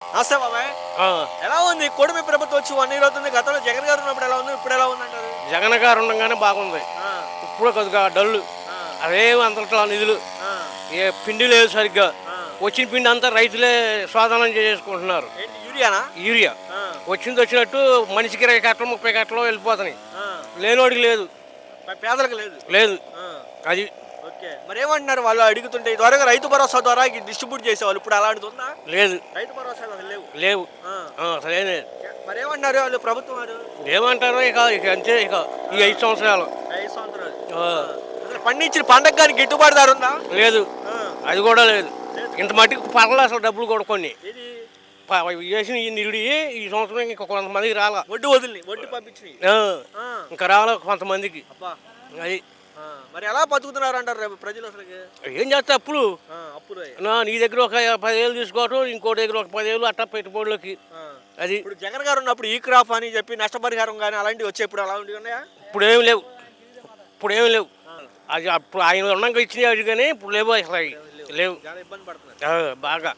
నమస్తే బాబాయ్. ఆ, ఎలా ఉంది కూటమి ప్రభుత్వం వచ్చి 1 ఇయర్ అవుతుంది? గతంలో జగన్ గారు ఉన్నప్పుడు ఎలా ఉంది, ఇప్పుడు ఎలా ఉంది అంటారు? జగన్ గారు ఉండగానే బాగుంది. ఆ, ఇప్పుడు కొద్దిగా డల్లు. ఆ, అదేం అంతట్లా నిధులు ఆ, ఏ పిండి లేదు సరిగ్గా. ఆ. వచ్చిన పిండి అంతా రైతులే స్వాధీనం చేసుకుంటున్నారు. ఏంటి యూరియానా? యూరియా ఆ, వచ్చినట్టు మనిషికి 20 కట్టలు 30 కట్టలు వెళ్ళిపోతున్నాయి. ఆ. లేనోడికి లేదు. పేదలకు లేదు. లేదు. ఆ, అది ఓకే. మరి ఏమంటున్నారు వాళ్ళు అడుగుతుంటే? ఇదివరకు రైతు భరోసా ద్వారా డిస్ట్రిబ్యూట్ చేసేవాళ్ళు, ఇప్పుడు అలాంటిది ఉందా? లేదు. రైతు భరోసాలు అసలు లేవు. లేవు. ఆ. సరేనే. మరి ఏమంటున్నారు వాళ్ళు ప్రభుత్వం వారు? ఏమంటారో ఇక ఇక అంతే. ఇక ఈ 5 సంవత్సరాలు 5 సంవత్సరాలు ఆ, అసలు పండించిన పంటకు కానీ గిట్టుబాటు ధర ఉందా? లేదు. ఆ. అది కూడా లేదు. లేదు. ఇంత మట్టికి పర్లేదు అసలు డబ్బులు కూడా కొన్ని ఇది చేసిన ఈ నిరుడి ఈ సంవత్సరం ఇంకా కొంతమందికి రాలా. వడ్డీ పంపించినాయి. ఆ, ఆ. ఇంకా రాలా కొంతమందికి. అబ్బా. అది ఆ. మరి ఎలా బతుకుతున్నారు అంటారు రేపు ప్రజలు అసలుకి? ఏం చేస్తా అప్పులు. అప్పులు. నీ దగ్గర ఒక 10,000 తీసుకోవటం, ఇంకో దగ్గర ఒక 10,000 అట్టా పెట్టుబడులకి. అది ఇప్పుడు జగన్ గారు ఉన్నప్పుడు ఈ క్రాప్ అని చెప్పి నష్టపరిహారం కానీ అలాంటివి వచ్చాయి, ఇప్పుడు అలాంటివి ఉన్నాయా? ఇప్పుడేమి లేవు. ఇప్పుడేమి లేవు. ఆ. అది అప్పుడు ఆయన ఉన్నాక ఇచ్చినాయి కానీ ఇప్పుడు లేవు అసలు అవి. లేవు. చాలా ఇబ్బంది పడుతున్నారు. బాగా